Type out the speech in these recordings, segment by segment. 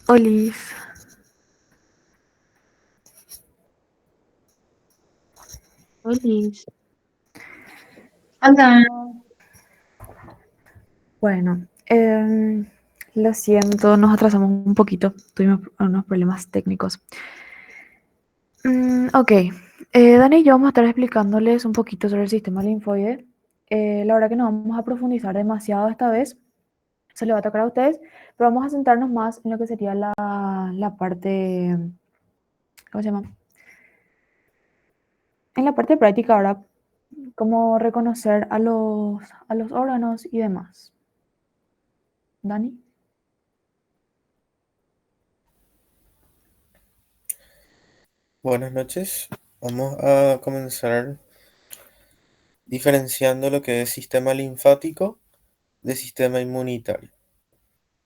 Olis, Olis. Hola. bueno, lo siento, nos atrasamos un poquito, tuvimos unos problemas técnicos. Ok, Dani y yo vamos a estar explicándoles un poquito sobre el sistema linfoide. La verdad que no vamos a profundizar demasiado esta vez, se le va a tocar a ustedes, pero vamos a centrarnos más en lo que sería la parte, ¿cómo se llama? En la parte práctica ahora, cómo reconocer a los órganos y demás. Dani. Buenas noches. Vamos a comenzar diferenciando lo que es sistema linfático de sistema inmunitario.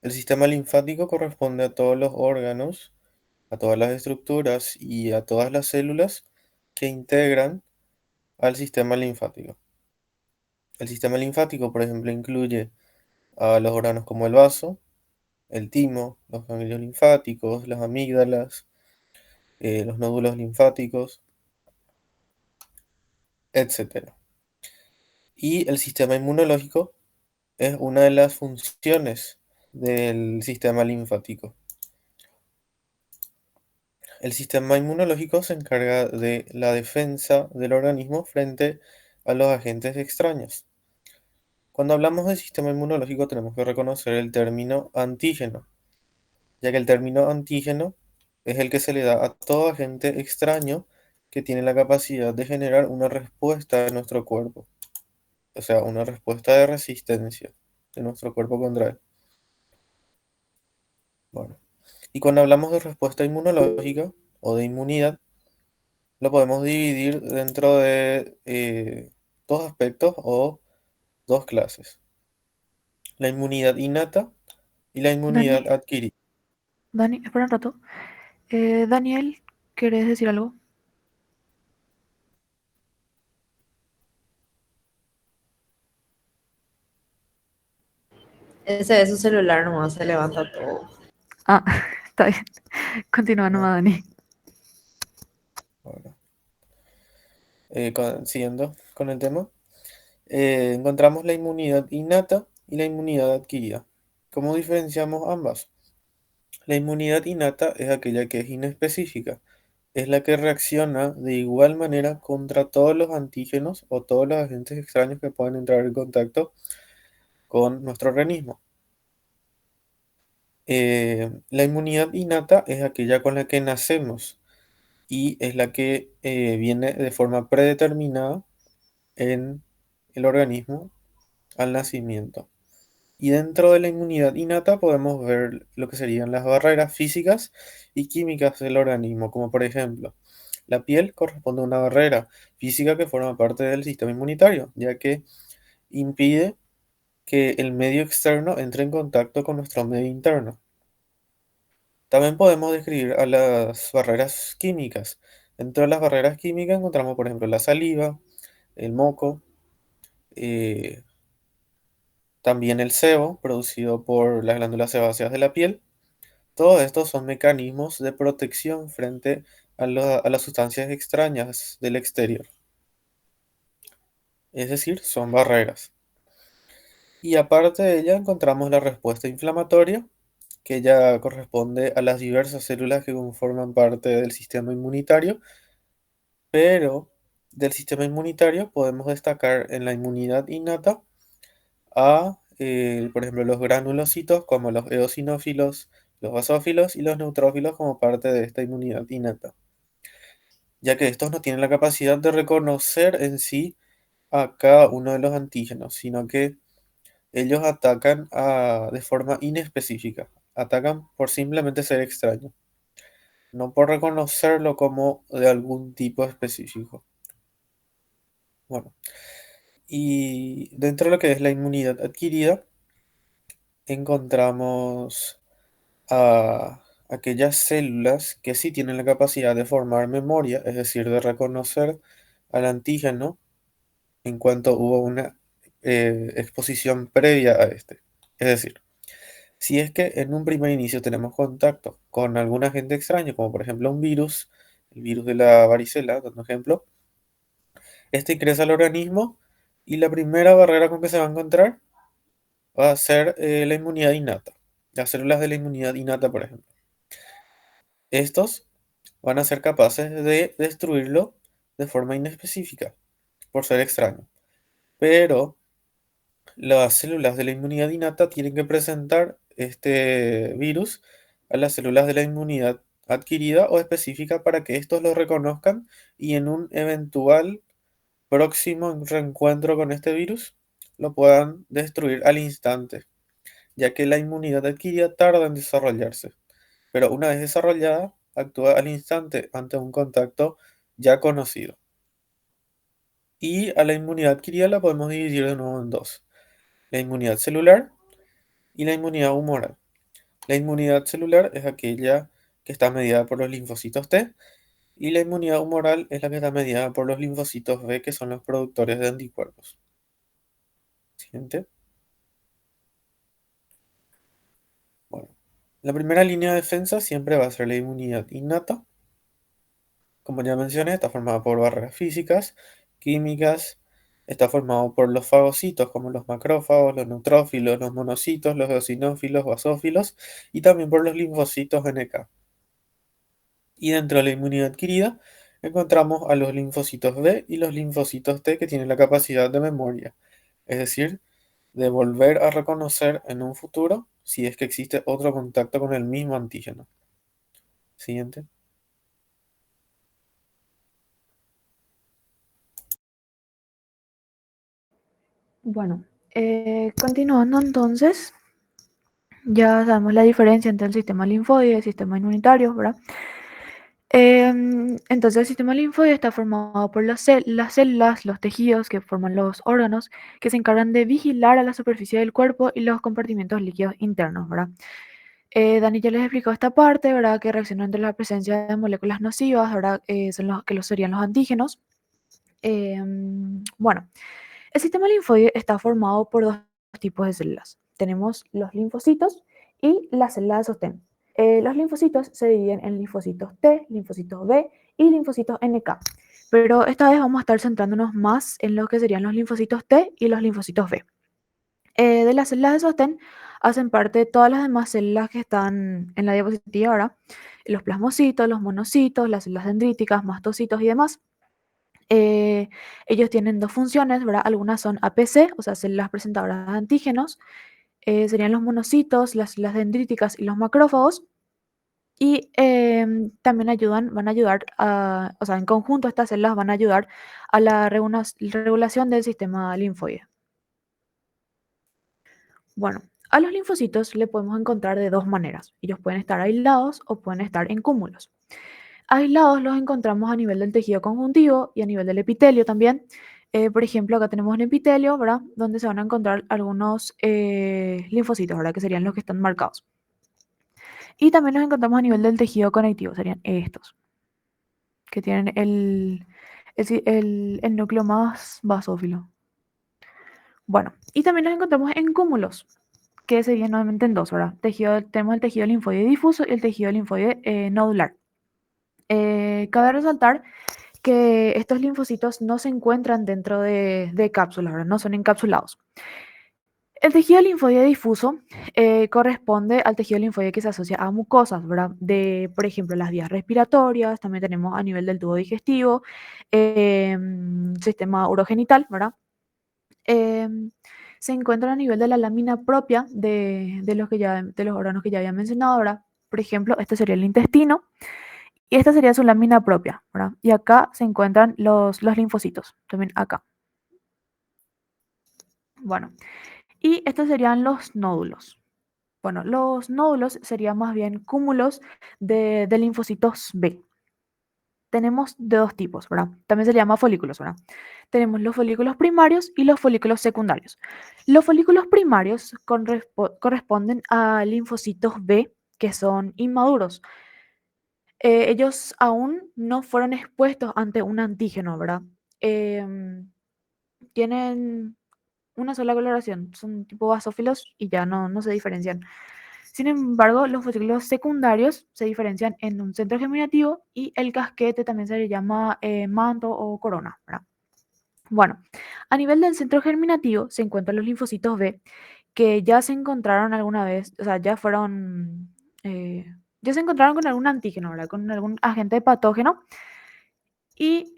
El sistema linfático corresponde a todos los órganos, a todas las estructuras y a todas las células que integran al sistema linfático. El sistema linfático, por ejemplo, incluye a los órganos como el vaso, el timo, los ganglios linfáticos, las amígdalas, los nódulos linfáticos, etc. Y el sistema inmunológico es una de las funciones del sistema linfático. El sistema inmunológico se encarga de la defensa del organismo frente a los agentes extraños. Cuando hablamos del sistema inmunológico tenemos que reconocer el término antígeno, ya que el término antígeno es el que se le da a todo agente extraño que tiene la capacidad de generar una respuesta de nuestro cuerpo, o sea, una respuesta de resistencia de nuestro cuerpo contra él. Bueno. Y cuando hablamos de respuesta inmunológica o de inmunidad, lo podemos dividir dentro de dos aspectos o dos clases. La inmunidad innata y la Dani, inmunidad adquirida. Dani, espera un rato. Daniel, ¿querés decir algo? Ese de su celular nomás se levanta todo. Ah, está bien. Continúa Ah, nomás, Dani. bueno. Siguiendo con el tema, encontramos la inmunidad innata y la inmunidad adquirida. ¿Cómo diferenciamos ambas? La inmunidad innata es aquella que es inespecífica, es la que reacciona de igual manera contra todos los antígenos o todos los agentes extraños que pueden entrar en contacto con nuestro organismo. La inmunidad innata es aquella con la que nacemos y es la que viene de forma predeterminada en el organismo al nacimiento. Y dentro de la inmunidad innata podemos ver lo que serían las barreras físicas y químicas del organismo, como por ejemplo, la piel corresponde a una barrera física que forma parte del sistema inmunitario, ya que impide que el medio externo entre en contacto con nuestro medio interno. También podemos describir a las barreras químicas. Dentro de las barreras químicas encontramos, por ejemplo, la saliva, el moco, eh, también el sebo, producido por las glándulas sebáceas de la piel. Todos estos son mecanismos de protección frente a las sustancias extrañas del exterior. Es decir, son barreras. Y aparte de ella encontramos la respuesta inflamatoria, que ya corresponde a las diversas células que conforman parte del sistema inmunitario, pero del sistema inmunitario podemos destacar en la inmunidad innata a, por ejemplo, los granulocitos como los eosinófilos, los basófilos y los neutrófilos como parte de esta inmunidad innata, ya que estos no tienen la capacidad de reconocer en sí a cada uno de los antígenos, sino que ellos atacan de forma inespecífica, atacan por simplemente ser extraños, no por reconocerlo como de algún tipo específico. Bueno, y dentro de lo que es la inmunidad adquirida, encontramos a aquellas células que sí tienen la capacidad de formar memoria, es decir, de reconocer al antígeno en cuanto hubo una exposición previa a este. Es decir, Si es que en un primer inicio tenemos contacto con algún agente extraño, como por ejemplo un virus, el virus de la varicela, dando ejemplo, este ingresa al organismo y la primera barrera con que se va a encontrar va a ser la inmunidad innata, las células de la inmunidad innata, por ejemplo. Estos van a ser capaces de destruirlo de forma inespecífica, por ser extraño. Pero las células de la inmunidad innata tienen que presentar este virus a las células de la inmunidad adquirida o específica para que estos lo reconozcan y en un eventual próximo reencuentro con este virus lo puedan destruir al instante, ya que la inmunidad adquirida tarda en desarrollarse, pero una vez desarrollada, actúa al instante ante un contacto ya conocido. Y a la inmunidad adquirida la podemos dividir de nuevo en dos: la inmunidad celular y la inmunidad humoral. La inmunidad celular es aquella que está mediada por los linfocitos T y la inmunidad humoral es la que está mediada por los linfocitos B, que son los productores de anticuerpos. Siguiente. Bueno, la primera línea de defensa siempre va a ser la inmunidad innata. Como ya mencioné, está formada por barreras físicas, químicas, está formado por los fagocitos como los macrófagos, los neutrófilos, los monocitos, los eosinófilos, basófilos y también por los linfocitos NK. Y dentro de la inmunidad adquirida encontramos a los linfocitos B y los linfocitos T, que tienen la capacidad de memoria, es decir, de volver a reconocer en un futuro si es que existe otro contacto con el mismo antígeno. Siguiente. Bueno, continuando entonces, ya sabemos la diferencia entre el sistema linfoide y el sistema inmunitario, ¿verdad? Entonces el sistema linfoide está formado por las células, los tejidos que forman los órganos, que se encargan de vigilar a la superficie del cuerpo y los compartimentos líquidos internos, ¿verdad? Dani ya les explicó esta parte, ¿verdad? Que reaccionan ante la presencia de moléculas nocivas, ¿verdad? Son los que serían los antígenos. Bueno, el sistema linfoide está formado por dos tipos de células. Tenemos los linfocitos y las células de sostén. Los linfocitos se dividen en linfocitos T, linfocitos B y linfocitos NK. Pero esta vez vamos a estar centrándonos más en lo que serían los linfocitos T y los linfocitos B. De las células de sostén hacen parte todas las demás células que están en la diapositiva ahora: los plasmocitos, los monocitos, las células dendríticas, mastocitos y demás. Eh, Ellos tienen dos funciones, ¿verdad? Algunas son APC, o sea, células presentadoras de antígenos, serían los monocitos, las células dendríticas y los macrófagos. Y también van a ayudar, o sea, en conjunto estas células van a ayudar a la regulación del sistema linfoide. Bueno, a los linfocitos le podemos encontrar de dos maneras. Ellos pueden estar aislados o pueden estar en cúmulos. Aislados los encontramos a nivel del tejido conjuntivo y a nivel del epitelio también. Por ejemplo, acá tenemos un epitelio, ¿verdad? Donde se van a encontrar algunos linfocitos, ¿verdad? Que serían los que están marcados. Y también los encontramos a nivel del tejido conectivo, serían estos, que tienen el núcleo más basófilo. Bueno, y también los encontramos en cúmulos, que serían nuevamente en dos, ¿verdad? Tenemos el tejido linfoide difuso y el tejido linfoide nodular. Cabe resaltar que estos linfocitos no se encuentran dentro de cápsulas, ¿verdad? No son encapsulados. El tejido linfoide difuso corresponde al tejido linfoide que se asocia a mucosas, ¿verdad? Por ejemplo, las vías respiratorias, también tenemos a nivel del tubo digestivo, sistema urogenital, ¿verdad? Se encuentran a nivel de la lámina propia de los órganos que ya había mencionado, ¿verdad? Por ejemplo, este sería el intestino y esta sería su lámina propia, ¿verdad? Y acá se encuentran los linfocitos, también acá. Bueno, y estos serían los nódulos. Bueno, los nódulos serían más bien cúmulos de linfocitos B. Tenemos de dos tipos, ¿verdad? También se llama folículos, ¿verdad? Tenemos los folículos primarios y los folículos secundarios. Los folículos primarios corresponden a linfocitos B que son inmaduros. Ellos aún no fueron expuestos ante un antígeno, ¿verdad? Tienen una sola coloración, son tipo basófilos y ya no se diferencian. Sin embargo, los folículos secundarios se diferencian en un centro germinativo y el casquete también se le llama manto o corona, ¿verdad? Bueno, a nivel del centro germinativo se encuentran los linfocitos B, que ya se encontraron alguna vez, o sea, ya se encontraron con algún antígeno, ¿verdad? Con algún agente patógeno y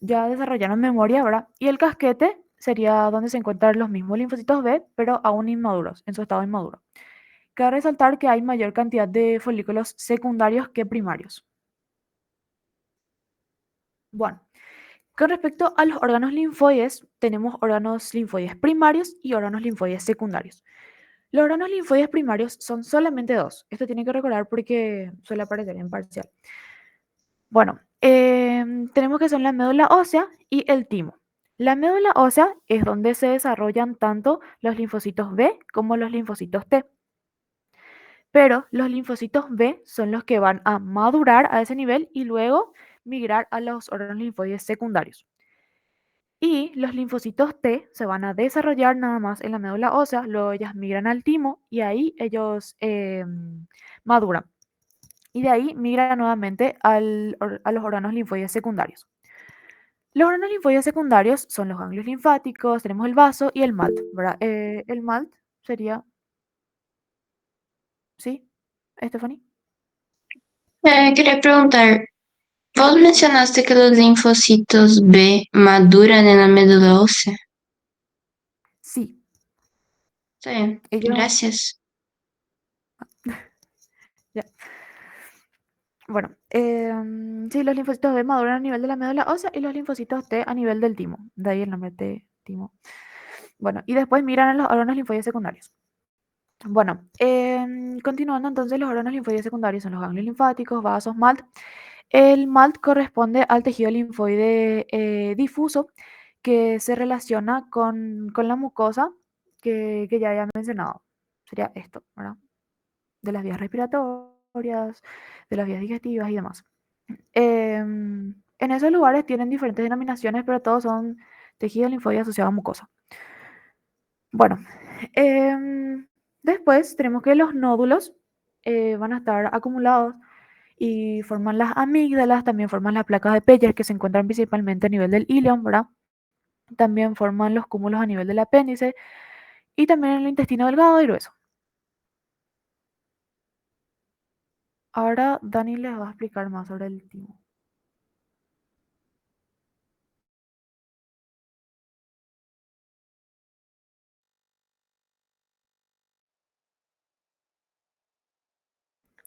ya desarrollaron memoria, ¿verdad? Y el casquete sería donde se encuentran los mismos linfocitos B, pero aún inmaduros, en su estado inmaduro. Cabe resaltar que hay mayor cantidad de folículos secundarios que primarios. Bueno, con respecto a los órganos linfoides, tenemos órganos linfoides primarios y órganos linfoides secundarios. Los órganos linfoides primarios son solamente dos. Esto tiene que recordar porque suele aparecer en parcial. Bueno, tenemos que son la médula ósea y el timo. La médula ósea es donde se desarrollan tanto los linfocitos B como los linfocitos T. Pero los linfocitos B son los que van a madurar a ese nivel y luego migrar a los órganos linfoides secundarios. Y los linfocitos T se van a desarrollar nada más en la médula ósea, luego ellas migran al timo y ahí ellos maduran. Y de ahí migran nuevamente a los órganos linfoides secundarios. Los órganos linfoides secundarios son los ganglios linfáticos, tenemos el vaso y el MALT, ¿verdad? El MALT sería, ¿sí, Stephanie? Quería preguntar, vos mencionaste que los linfocitos B maduran en la médula ósea. Sí, Está bien, ellos, gracias. ya. Bueno, sí, los linfocitos B maduran a nivel de la médula ósea y los linfocitos T a nivel del timo. De ahí el nombre T, timo. Bueno, y después migran a los órganos linfoides secundarios. Bueno, continuando entonces, los órganos linfoides secundarios son los ganglios linfáticos, vasos, MALT. El MALT corresponde al tejido linfoide difuso que se relaciona con la mucosa que ya había mencionado. Sería esto, ¿verdad? De las vías respiratorias, de las vías digestivas y demás. En esos lugares tienen diferentes denominaciones, pero todos son tejido linfoide asociado a mucosa. Bueno, después tenemos que los nódulos van a estar acumulados y forman las amígdalas, también forman las placas de Peyer que se encuentran principalmente a nivel del ilion, ¿verdad? También forman los cúmulos a nivel del apéndice y también en el intestino delgado y grueso. Ahora Dani les va a explicar más sobre el timo.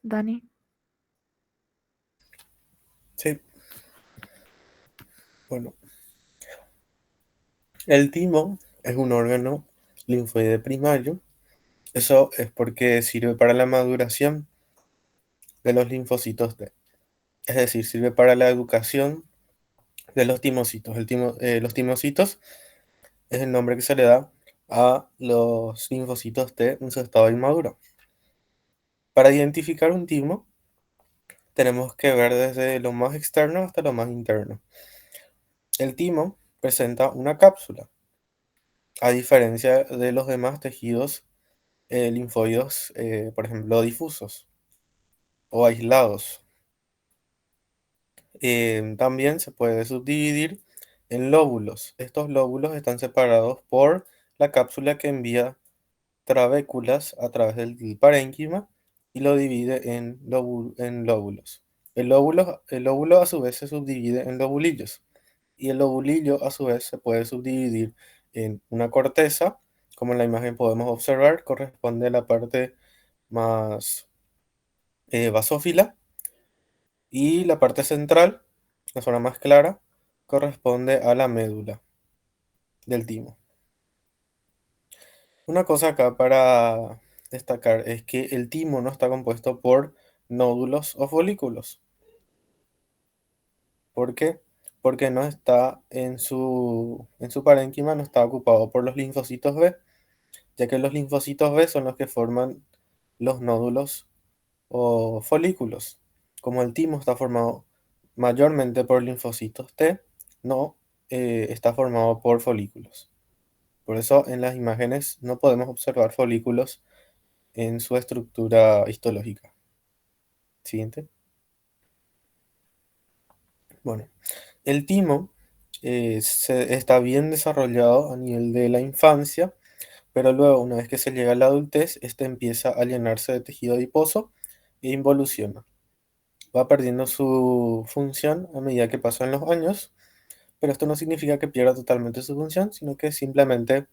Dani, Sí, bueno. El timo es un órgano linfoide primario. Eso es porque sirve para la maduración de los linfocitos T. Es decir, sirve para la educación de los timocitos. Los timocitos es el nombre que se le da a los linfocitos T en su estado inmaduro. Para identificar un timo, tenemos que ver desde lo más externo hasta lo más interno. El timo presenta una cápsula, a diferencia de los demás tejidos linfoides, por ejemplo, difusos o aislados. También se puede subdividir en lóbulos. Estos lóbulos están separados por la cápsula que envía trabéculas a través del parénquima y lo divide en lóbulos. El lóbulo a su vez se subdivide en lobulillos y el lobulillo a su vez se puede subdividir en una corteza, como en la imagen podemos observar, corresponde a la parte más basófila y la parte central, la zona más clara, corresponde a la médula del timo. Una cosa acá para destacar es que el timo no está compuesto por nódulos o folículos. ¿Por qué? Porque no está en su parénquima, no está ocupado por los linfocitos B, ya que los linfocitos B son los que forman los nódulos o folículos. Como el timo está formado mayormente por linfocitos T, no está formado por folículos. Por eso en las imágenes no podemos observar folículos en su estructura histológica. Siguiente. Bueno, el timo está bien desarrollado a nivel de la infancia, pero luego, una vez que se llega a la adultez, este empieza a llenarse de tejido adiposo e involuciona. Va perdiendo su función a medida que pasan los años, pero esto no significa que pierda totalmente su función, sino que simplemente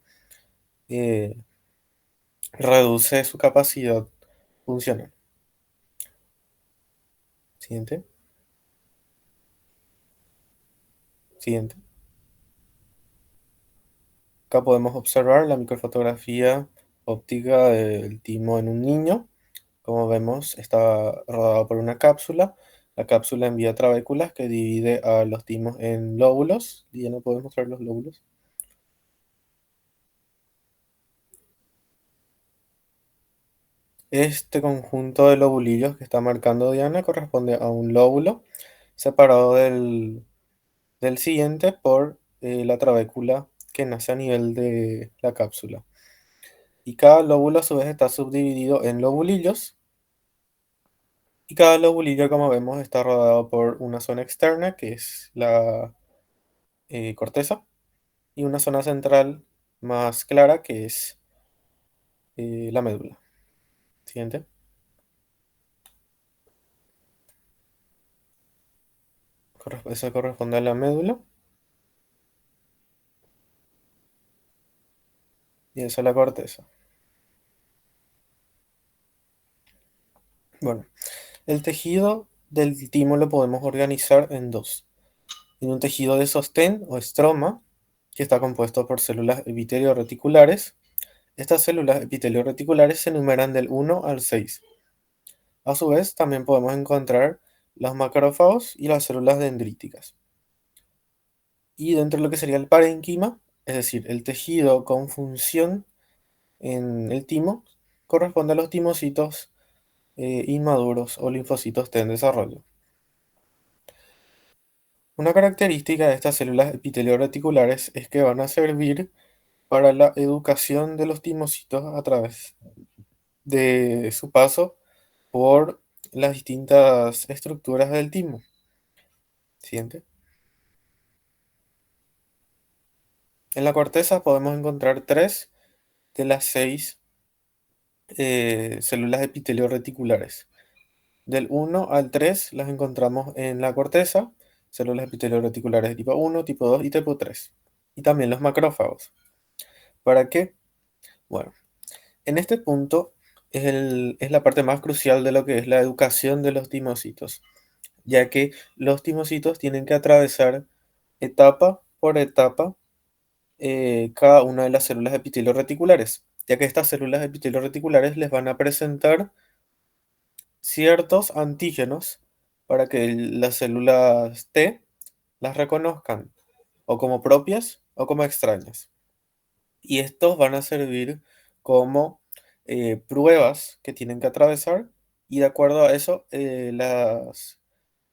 eh, reduce su capacidad funcional. Siguiente. Siguiente. Acá podemos observar la microfotografía óptica del timo en un niño. Como vemos, está rodeado por una cápsula. La cápsula envía trabéculas que divide a los timos en lóbulos. Y ya no podemos mostrar los lóbulos. Este conjunto de lobulillos que está marcando Diana corresponde a un lóbulo separado del siguiente por la trabécula que nace a nivel de la cápsula. Y cada lóbulo a su vez está subdividido en lobulillos. Y cada lobulillo, como vemos, está rodeado por una zona externa, que es la corteza, y una zona central más clara, que es la médula. Siguiente. Eso corresponde a la médula. Y eso a la corteza. Bueno, el tejido del timo lo podemos organizar en dos. En un tejido de sostén o estroma, que está compuesto por células epitelio-reticulares. Estas células epitelio-reticulares se enumeran del 1 al 6. A su vez, también podemos encontrar los macrófagos y las células dendríticas. Y dentro de lo que sería el parénquima, es decir, el tejido con función en el timo, corresponde a los timocitos inmaduros o linfocitos T en desarrollo. Una característica de estas células epitelio-reticulares es que van a servir para la educación de los timocitos a través de su paso por las distintas estructuras del timo. Siguiente. En la corteza podemos encontrar 3 de las 6 células epitelio-reticulares. Del 1 al 3 las encontramos en la corteza, células epitelio-reticulares de tipo 1, tipo 2 y tipo 3. Y también los macrófagos. ¿Para qué? Bueno, en este punto es la parte más crucial de lo que es la educación de los timocitos, ya que los timocitos tienen que atravesar etapa por etapa cada una de las células epitelio-reticulares, ya que estas células epitelio-reticulares les van a presentar ciertos antígenos para que las células T las reconozcan o como propias o como extrañas. Y estos van a servir como pruebas que tienen que atravesar y de acuerdo a eso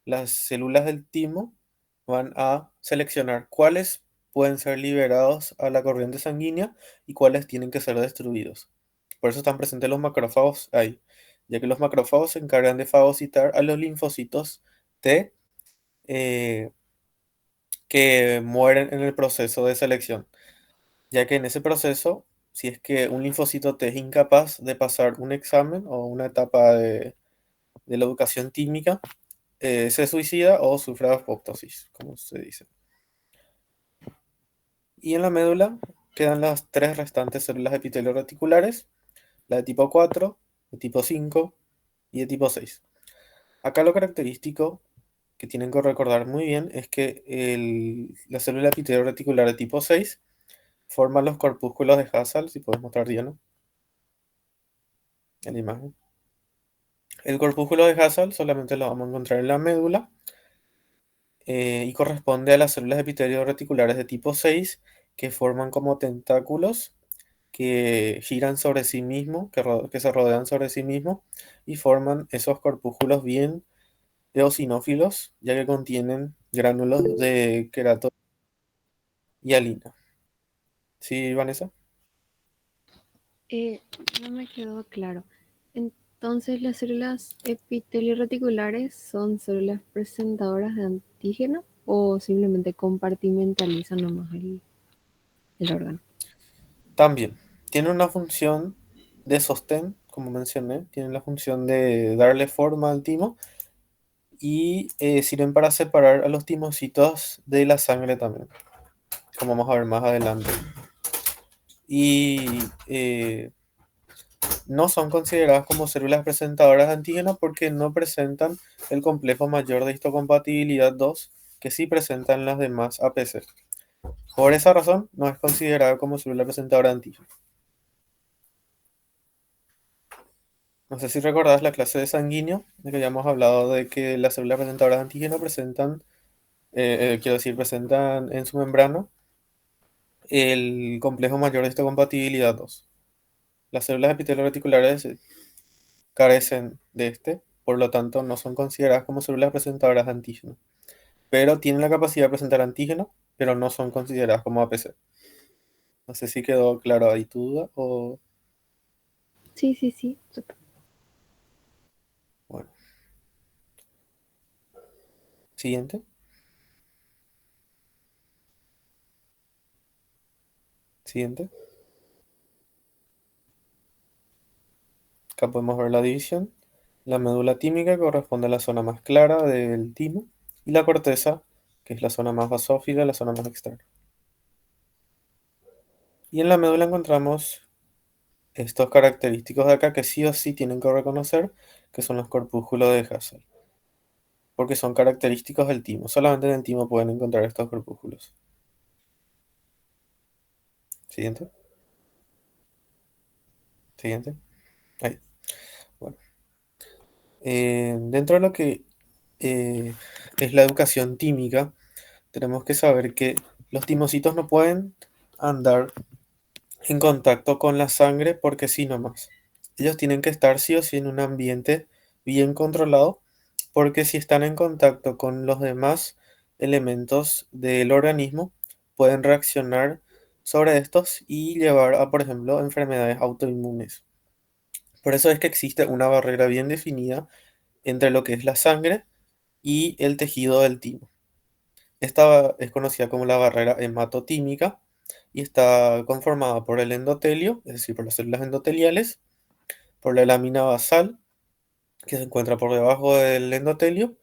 las células del timo van a seleccionar cuáles pueden ser liberados a la corriente sanguínea y cuáles tienen que ser destruidos. Por eso están presentes los macrófagos ahí, ya que los macrófagos se encargan de fagocitar a los linfocitos T eh, que mueren en el proceso de selección, ya que en ese proceso, si es que un linfocito T es incapaz de pasar un examen o una etapa de la educación química, se suicida o sufre apoptosis, como se dice. Y en la médula quedan las 3 restantes células epitelio-reticulares, la de tipo 4, de tipo 5 y de tipo 6. Acá lo característico que tienen que recordar muy bien es que la célula epitelio-reticular de tipo 6 forma los corpúsculos de Hassall, si puedes mostrar, Diana, en la imagen. El corpúsculo de Hassall solamente lo vamos a encontrar en la médula y corresponde a las células epitelio-reticulares de tipo 6 que forman como tentáculos que giran sobre sí mismos, que se rodean sobre sí mismos y forman esos corpúsculos bien eosinófilos, ya que contienen gránulos de querato y alina. ¿Sí, Vanessa? No me quedó claro. Entonces, las células epitelio-reticulares son células presentadoras de antígeno o simplemente compartimentalizan nomás el órgano. También tiene una función de sostén, como mencioné, tiene la función de darle forma al timo y sirven para separar a los timocitos de la sangre también, como vamos a ver más adelante. Y no son consideradas como células presentadoras de antígeno porque no presentan el complejo mayor de histocompatibilidad 2 que sí presentan las demás APC. Por esa razón, no es considerada como célula presentadora de antígeno. No sé si recordás la clase de sanguíneo, de que ya hemos hablado de que las células presentadoras de antígeno presentan, quiero decir, presentan en su membrana el complejo mayor de histocompatibilidad 2. Las células epitelio-reticulares carecen de este, por lo tanto no son consideradas como células presentadoras de antígeno, pero tienen la capacidad de presentar antígeno, pero no son consideradas como APC. No sé si quedó claro ahí tu duda o... Sí, sí, sí. Bueno, siguiente. Siguiente. Acá podemos ver la división. La médula tímica corresponde a la zona más clara del timo y la corteza, que es la zona más basófila, la zona más externa. Y en la médula encontramos estos característicos de acá que sí o sí tienen que reconocer, que son los corpúsculos de Hassel, porque son característicos del timo. Solamente en el timo pueden encontrar estos corpúsculos. Siguiente. Siguiente. Ahí. Bueno. Dentro de lo que es la educación tímica, tenemos que saber que los timocitos no pueden andar en contacto con la sangre porque sí nomás. Ellos tienen que estar sí o sí en un ambiente bien controlado porque si están en contacto con los demás elementos del organismo pueden reaccionar sobre estos y llevar a, por ejemplo, enfermedades autoinmunes. Por eso es que existe una barrera bien definida entre lo que es la sangre y el tejido del timo. Esta es conocida como la barrera hematotímica y está conformada por el endotelio, es decir, por las células endoteliales, por la lámina basal, que se encuentra por debajo del endotelio,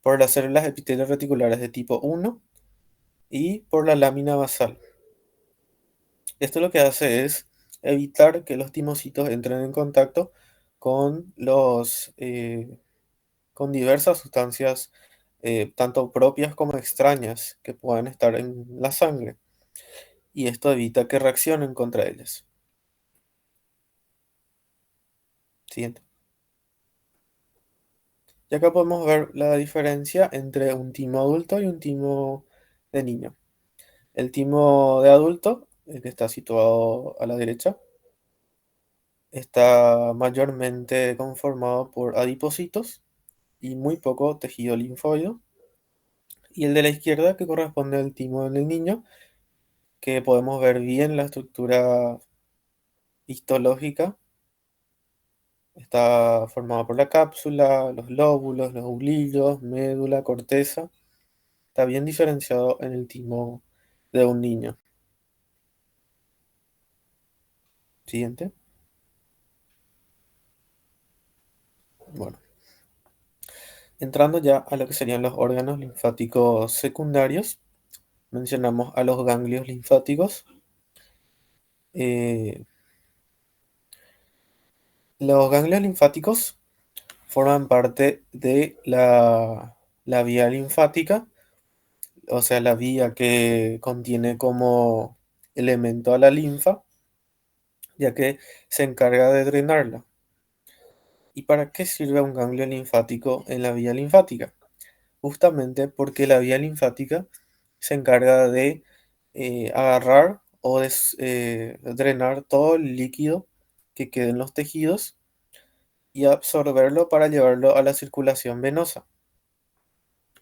por las células epitelio reticulares de tipo 1 y por la lámina basal. Esto lo que hace es evitar que los timocitos entren en contacto con con diversas sustancias, tanto propias como extrañas, que puedan estar en la sangre. Y esto evita que reaccionen contra ellas. Siguiente. Y acá podemos ver la diferencia entre un timo adulto y un timo de niño. El timo de adulto, el que está situado a la derecha, está mayormente conformado por adipocitos y muy poco tejido linfoide. Y el de la izquierda, que corresponde al timo del niño, que podemos ver bien la estructura histológica. Está formado por la cápsula, los lóbulos, los bulillos, médula, corteza. Está bien diferenciado en el timo de un niño. Siguiente. Bueno, entrando ya a lo que serían los órganos linfáticos secundarios, mencionamos a los ganglios linfáticos. Eh, los ganglios linfáticos forman parte de la vía linfática, o sea, la vía que contiene como elemento a la linfa, ya que se encarga de drenarla. ¿Y para qué sirve un ganglio linfático en la vía linfática? Justamente porque la vía linfática se encarga de agarrar o de drenar todo el líquido que quede en los tejidos y absorberlo para llevarlo a la circulación venosa.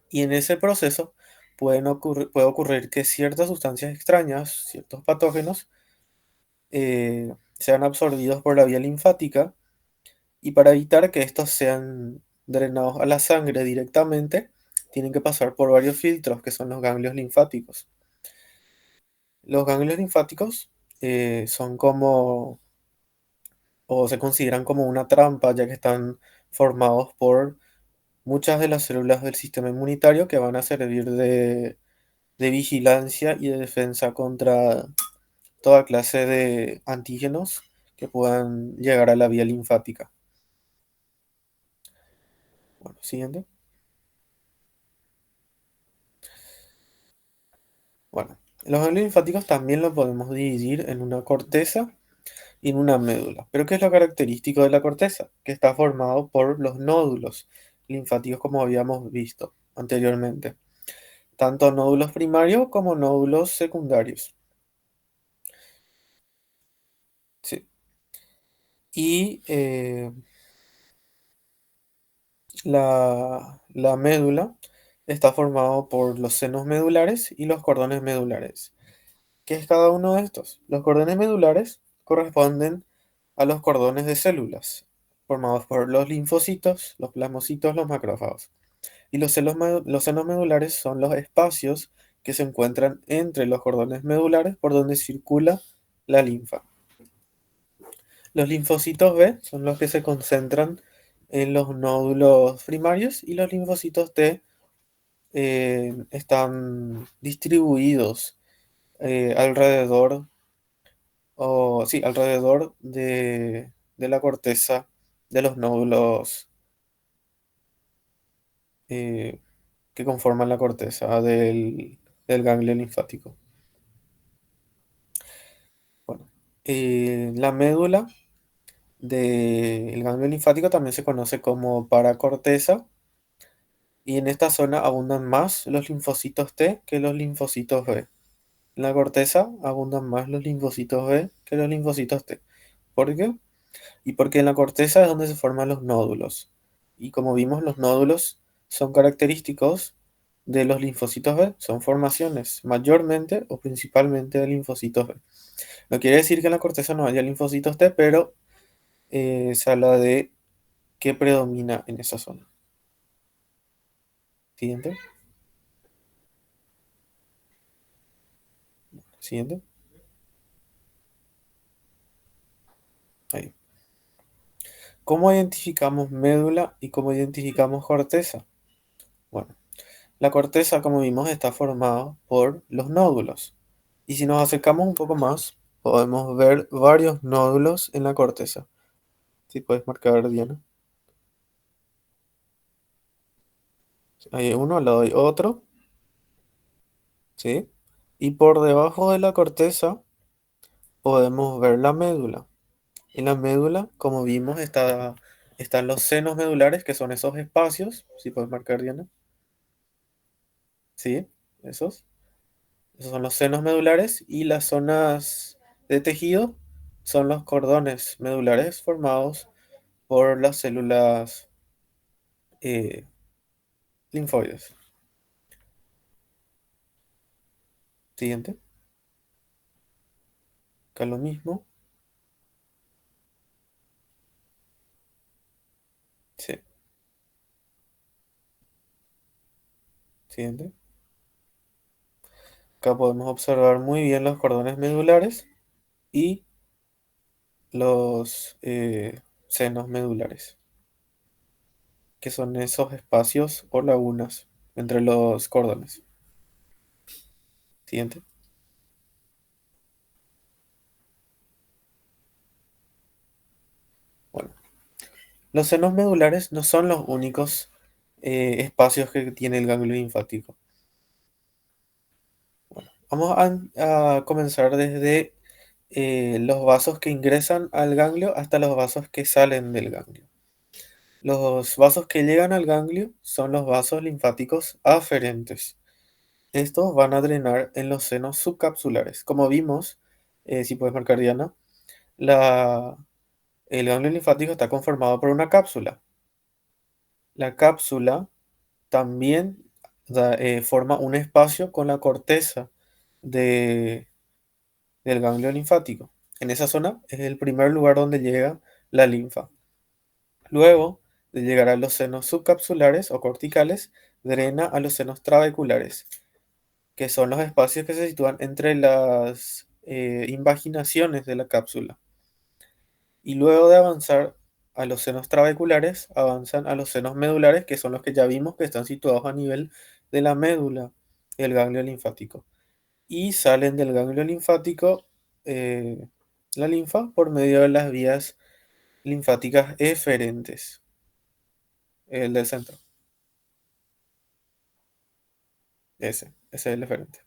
Y en ese proceso puede ocurrir que ciertas sustancias extrañas, ciertos patógenos, sean absorbidos por la vía linfática Y para evitar que estos sean drenados a la sangre directamente, tienen que pasar por varios filtros, que son los ganglios linfáticos. Los ganglios linfáticos son como, o se consideran como una trampa, ya que están formados por muchas de las células del sistema inmunitario que van a servir de vigilancia y de defensa contra toda clase de antígenos que puedan llegar a la vía linfática. Bueno, siguiente. Bueno, los ganglios linfáticos también los podemos dividir en una corteza y en una médula. Pero ¿qué es lo característico de la corteza? Que está formado por los nódulos linfáticos como habíamos visto anteriormente. Tanto nódulos primarios como nódulos secundarios. Sí. Y la médula está formado por los senos medulares y los cordones medulares. ¿Qué es cada uno de estos? Los cordones medulares corresponden a los cordones de células, formados por los linfocitos, los plasmocitos, los macrófagos. Y los senos medulares son los espacios que se encuentran entre los cordones medulares por donde circula la linfa. Los linfocitos B son los que se concentran en los nódulos primarios y los linfocitos T están distribuidos alrededor, o sí, alrededor de la corteza de los nódulos eh, que conforman la corteza del ganglio linfático. Bueno, la médula del ganglio linfático también se conoce como paracorteza. Y en esta zona abundan más los linfocitos T que los linfocitos B. En la corteza abundan más los linfocitos B que los linfocitos T. ¿Por qué? Y porque en la corteza es donde se forman los nódulos. Y como vimos, los nódulos son característicos de los linfocitos B. Son formaciones mayormente o principalmente de linfocitos B. No quiere decir que en la corteza no haya linfocitos T, pero se habla de qué predomina en esa zona. Siguiente. Siguiente. Ahí. ¿Cómo identificamos médula y cómo identificamos corteza? Bueno, la corteza, como vimos, está formada por los nódulos. Y si nos acercamos un poco más, podemos ver varios nódulos en la corteza. Si puedes marcar, Diana. Hay uno, al lado hay otro. ¿Sí? Y por debajo de la corteza podemos ver la médula. En la médula, como vimos, están los senos medulares, que son esos espacios. Si puedes marcar, Diana. ¿Sí? Esos. Esos son los senos medulares y las zonas de tejido son los cordones medulares formados por las células eh, linfoides. Siguiente. Acá lo mismo. Sí. Siguiente. Acá podemos observar muy bien los cordones medulares y los senos medulares, que son esos espacios o lagunas entre los cordones. Siguiente. Bueno, los senos medulares no son los únicos espacios que tiene el ganglio linfático. Bueno, vamos a comenzar desde los vasos que ingresan al ganglio hasta los vasos que salen del ganglio. Los vasos que llegan al ganglio son los vasos linfáticos aferentes. Estos van a drenar en los senos subcapsulares. Como vimos, si puedes marcar, Diana, el ganglio linfático está conformado por una cápsula. La cápsula también forma un espacio con la corteza de- del ganglio linfático. En esa zona es el primer lugar donde llega la linfa. Luego de llegar a los senos subcapsulares o corticales, drena a los senos trabeculares, que son los espacios que se sitúan entre las invaginaciones de la cápsula. Y luego de avanzar a los senos trabeculares, avanzan a los senos medulares, que son los que ya vimos que están situados a nivel de la médula del ganglio linfático. Y salen del ganglio linfático la linfa por medio de las vías linfáticas eferentes, el del centro. Ese es el eferente.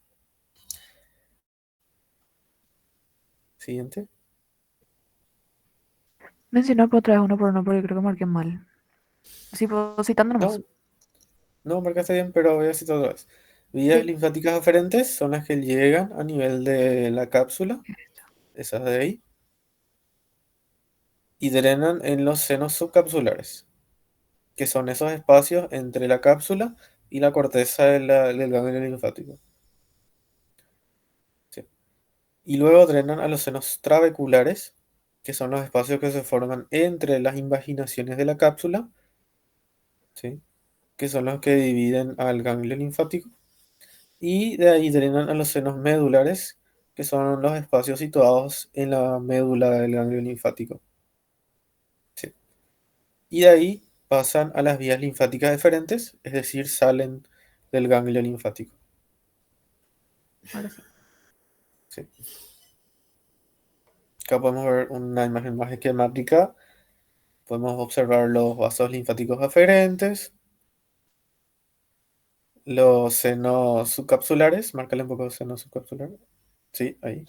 Siguiente. Mencionar por otra vez uno por uno porque creo que marqué mal. Así puedo citando nomás. No, marcaste bien, pero voy a citar otra vez. Vías Sí. linfáticas aferentes son las que llegan a nivel de la cápsula, esas de ahí, y drenan en los senos subcapsulares, que son esos espacios entre la cápsula y la corteza del ganglio linfático. Sí. Y luego drenan a los senos trabeculares, que son los espacios que se forman entre las invaginaciones de la cápsula, ¿sí? Que son los que dividen al ganglio linfático. Y de ahí drenan a los senos medulares, que son los espacios situados en la médula del ganglio linfático. Sí. Y de ahí pasan a las vías linfáticas deferentes, es decir, salen del ganglio linfático. Ahora sí. Sí. Acá podemos ver una imagen más esquemática. Podemos observar los vasos linfáticos aferentes, los senos subcapsulares. Márcale un poco de senos subcapsulares. Sí, ahí.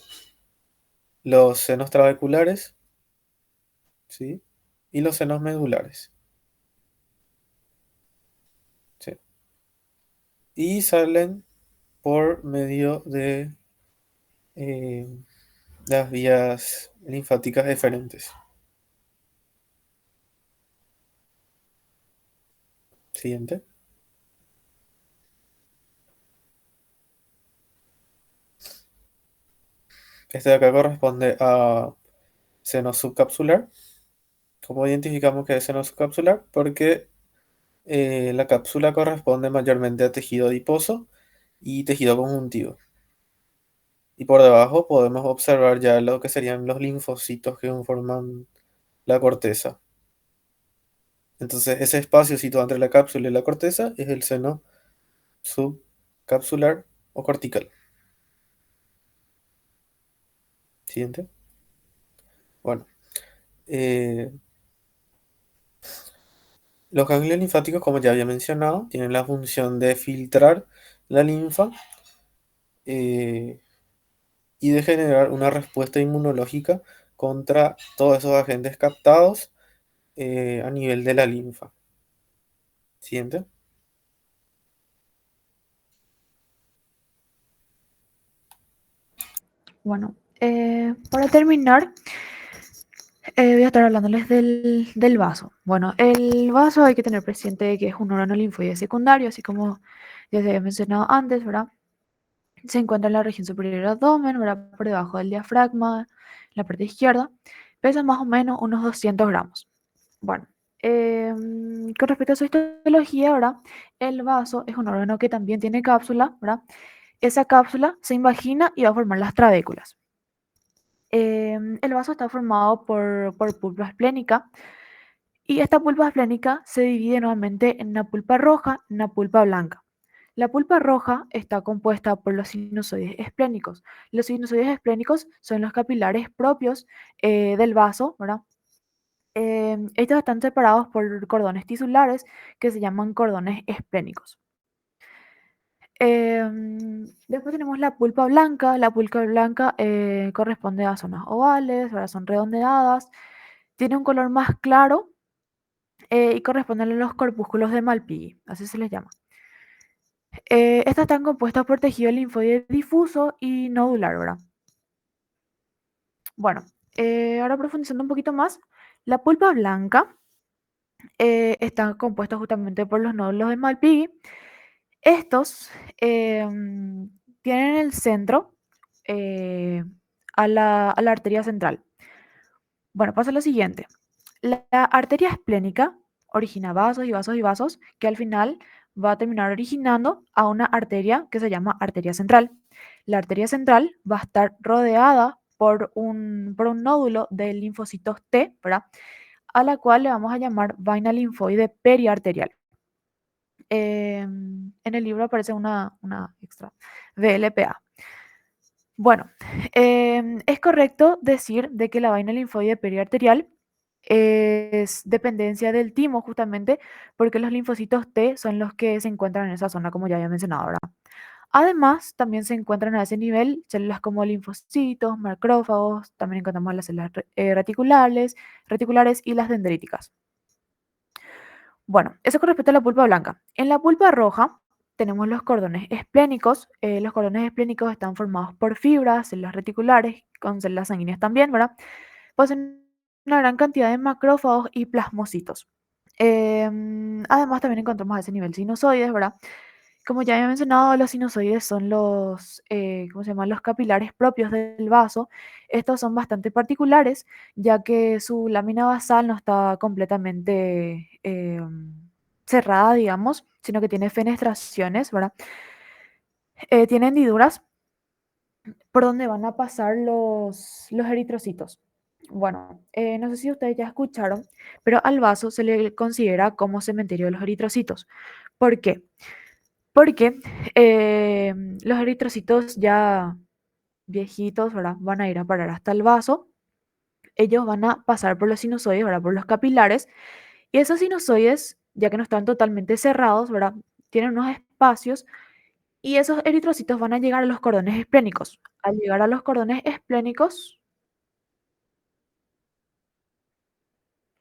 Los senos trabeculares, ¿sí? Y los senos medulares. ¿Sí? Y salen por medio de eh, las vías linfáticas deferentes. Siguiente. Este de acá corresponde a seno subcapsular. ¿Cómo identificamos que es seno subcapsular? Porque la cápsula corresponde mayormente a tejido adiposo y tejido conjuntivo. Y por debajo podemos observar ya lo que serían los linfocitos que conforman la corteza. Entonces, ese espacio situado entre la cápsula y la corteza es el seno subcapsular o cortical. Siguiente. Bueno, eh, los ganglios linfáticos, como ya había mencionado, tienen la función de filtrar la linfa eh, y de generar una respuesta inmunológica contra todos esos agentes captados a nivel de la linfa. Siguiente. Bueno, para terminar, voy a estar hablándoles del vaso. Bueno, el vaso hay que tener presente que es un órgano linfoide secundario, así como ya se había mencionado antes, ¿verdad? Se encuentra en la región superior del abdomen, ¿verdad? Por debajo del diafragma, en la parte izquierda. Pesa más o menos unos 200 gramos. Bueno, con respecto a su histología, ¿verdad? El vaso es un órgano que también tiene cápsula, ¿verdad? Esa cápsula se invagina y va a formar las trabéculas. El vaso está formado por pulpa esplénica y esta pulpa esplénica se divide nuevamente en una pulpa roja y una pulpa blanca. La pulpa roja está compuesta por los sinusoides esplénicos. Los sinusoides esplénicos son los capilares propios del vaso, ¿verdad? Estos están separados por cordones tisulares que se llaman cordones esplénicos. Después tenemos la pulpa blanca. La pulpa blanca corresponde a zonas ovales, ahora son redondeadas. Tiene un color más claro y corresponden a los corpúsculos de Malpighi, así se les llama. Estas están compuestas por tejido linfoide difuso y nodular, ¿verdad? Bueno, ahora profundizando un poquito más, la pulpa blanca está compuesta justamente por los nódulos de Malpighi. Estos tienen en el centro a la arteria central. Bueno, pasa lo siguiente. La arteria esplénica origina vasos y vasos y vasos que al final va a terminar originando a una arteria que se llama arteria central. La arteria central va a estar rodeada por un nódulo de linfocitos T, ¿verdad? A la cual le vamos a llamar vaina linfoide periarterial. En el libro aparece una extra, VLPA. Bueno, es correcto decir de que la vaina linfoide periarterial es dependencia del timo justamente porque los linfocitos T son los que se encuentran en esa zona, como ya había mencionado ahora. Además, también se encuentran a ese nivel células como linfocitos, macrófagos, también encontramos las células reticulares y las dendríticas. Bueno, eso con respecto a la pulpa blanca. En la pulpa roja tenemos los cordones esplénicos. Los cordones esplénicos están formados por fibras, células reticulares, con células sanguíneas también, ¿verdad? Poseen una gran cantidad de macrófagos y plasmocitos. Además, también encontramos a ese nivel sinusoides, ¿verdad? Como ya había mencionado, los sinusoides son los, ¿cómo se llaman? Los capilares propios del vaso. Estos son bastante particulares, ya que su lámina basal no está completamente cerrada, digamos, sino que tiene fenestraciones, ¿verdad? Tiene hendiduras por donde van a pasar los eritrocitos. Bueno, no sé si ustedes ya escucharon, pero al vaso se le considera como cementerio de los eritrocitos. ¿Por qué? Porque los eritrocitos ya viejitos, ¿verdad? Van a ir a parar hasta el vaso. Ellos van a pasar por los sinusoides, ¿verdad? Por los capilares. Y esos sinusoides, ya que no están totalmente cerrados, ¿verdad? Tienen unos espacios y esos eritrocitos van a llegar a los cordones esplénicos. Al llegar a los cordones esplénicos,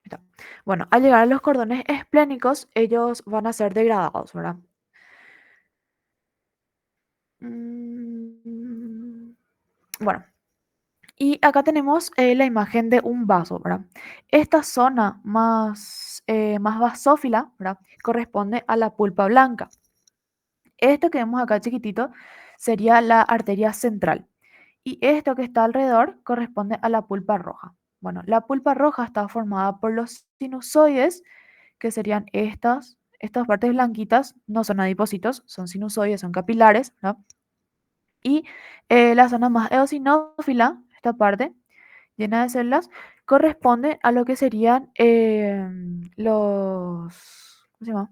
está. Bueno, al llegar a los cordones esplénicos, ellos van a ser degradados, ¿verdad? Bueno, y acá tenemos la imagen de un vaso, ¿verdad? Esta zona más basófila, ¿verdad? Corresponde a la pulpa blanca. Esto que vemos acá chiquitito sería la arteria central. Y esto que está alrededor corresponde a la pulpa roja. Bueno, la pulpa roja está formada por los sinusoides, que serían estas partes blanquitas, no son adipocitos, son sinusoides, son capilares, ¿no? Y la zona más eosinófila, esta parte llena de células, corresponde a lo que serían ¿cómo se llama?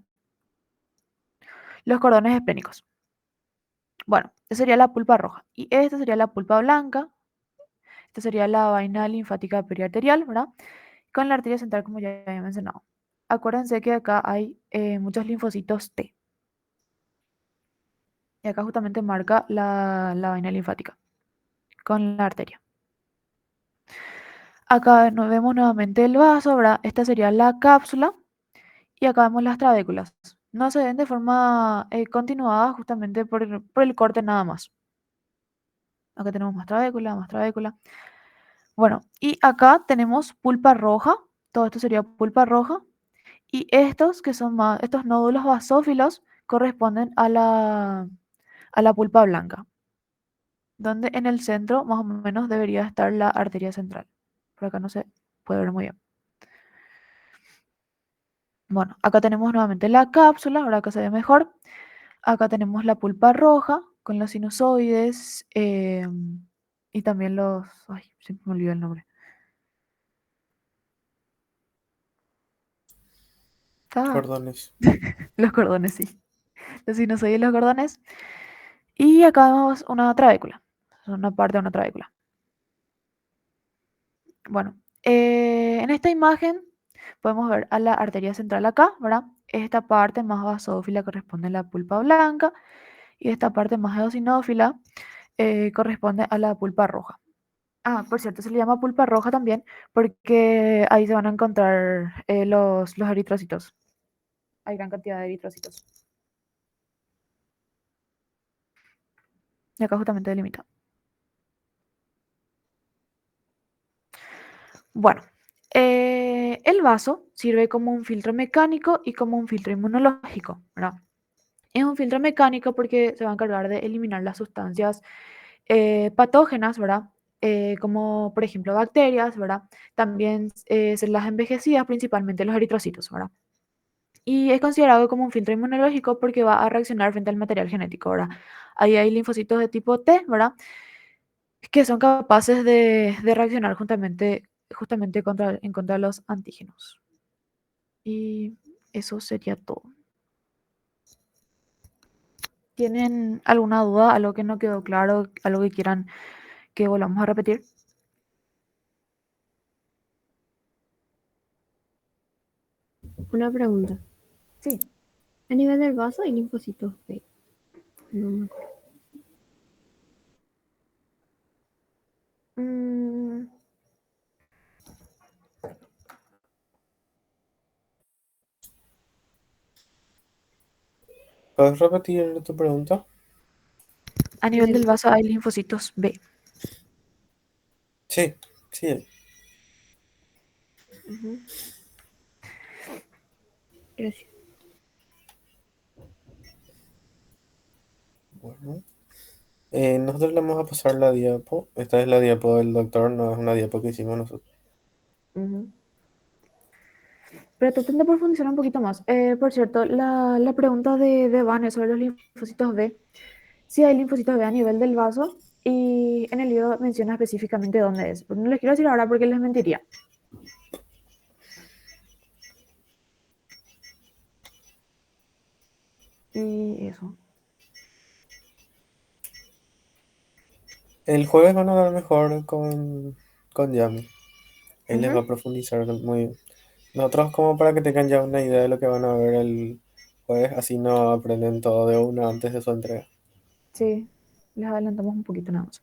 Los cordones esplénicos. Bueno, esta sería la pulpa roja. Y esta sería la pulpa blanca. Esta sería la vaina linfática periarterial, ¿verdad? Con la arteria central, como ya había mencionado. Acuérdense que acá hay muchos linfocitos T. Y acá justamente marca la vaina linfática con la arteria. Acá nos vemos nuevamente el vaso, ¿verdad? Esta sería la cápsula. Y acá vemos las trabéculas. No se ven de forma continuada justamente por el corte nada más. Acá tenemos más trabécula, más trabécula. Bueno, y acá tenemos pulpa roja. Todo esto sería pulpa roja. Y estos que son más, estos nódulos basófilos corresponden a la pulpa blanca, donde en el centro más o menos debería estar la arteria central. Por acá no se puede ver muy bien. Bueno, acá tenemos nuevamente la cápsula, ahora acá se ve mejor. Acá tenemos la pulpa roja con los sinusoides y también los... Ay, siempre me olvidó el nombre. Cordones. Los cordones, sí. Los sinusoides y los cordones. Y acá vemos una trabécula. Una parte de una trabécula. Bueno, en esta imagen podemos ver a la arteria central acá, ¿verdad? Esta parte más basófila corresponde a la pulpa blanca y esta parte más eosinófila corresponde a la pulpa roja. Ah, por cierto, se le llama pulpa roja también porque ahí se van a encontrar los eritrocitos. Hay gran cantidad de eritrocitos. Y acá justamente delimita. Bueno, el vaso sirve como un filtro mecánico y como un filtro inmunológico, ¿verdad? Es un filtro mecánico porque se va a encargar de eliminar las sustancias patógenas, ¿verdad? como por ejemplo bacterias, ¿verdad? También células envejecidas, principalmente los eritrocitos, ¿verdad? Y es considerado como un filtro inmunológico porque va a reaccionar frente al material genético, ¿verdad? Ahí hay linfocitos de tipo T, ¿verdad? Que son capaces de reaccionar justamente en contra de los antígenos. Y eso sería todo. ¿Tienen alguna duda, algo que no quedó claro, algo que quieran que volvamos a repetir? Una pregunta. Sí. A nivel del vaso hay linfocitos B. No me acuerdo. Mm, ¿Puedes repetir tu pregunta? a En nivel el del vaso hay linfocitos B. Sí, sí. Ujú. Gracias. Bueno. Nosotros le vamos a pasar la diapo. Esta es la diapo del doctor, no es una diapo que hicimos nosotros. Ujú. Pero traten de profundizar un poquito más. Por cierto, la pregunta de Vane sobre los linfocitos B, si hay linfocitos B a nivel del vaso y en el libro menciona específicamente dónde es. Pero no les quiero decir ahora porque les mentiría. Y eso. El jueves van a hablar mejor con Yami. Él les va a Ujú. profundizar muy bien. Nosotros como para que tengan ya una idea de lo que van a ver el jueves, así no aprenden todo de una antes de su entrega. Sí, les adelantamos un poquito nada más.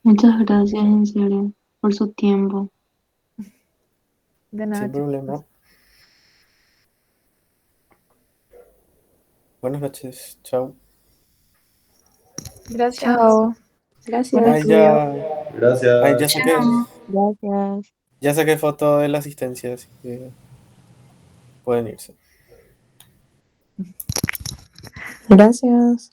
Muchas gracias, en serio, por su tiempo. De nada, Sin chicos. problema. Buenas noches. Chao. Gracias. Chao. Buen Gracias. Ay, estudio. ya. Ay, Gracias. Gracias. ya saqué foto de la asistencia, así que pueden irse. Gracias.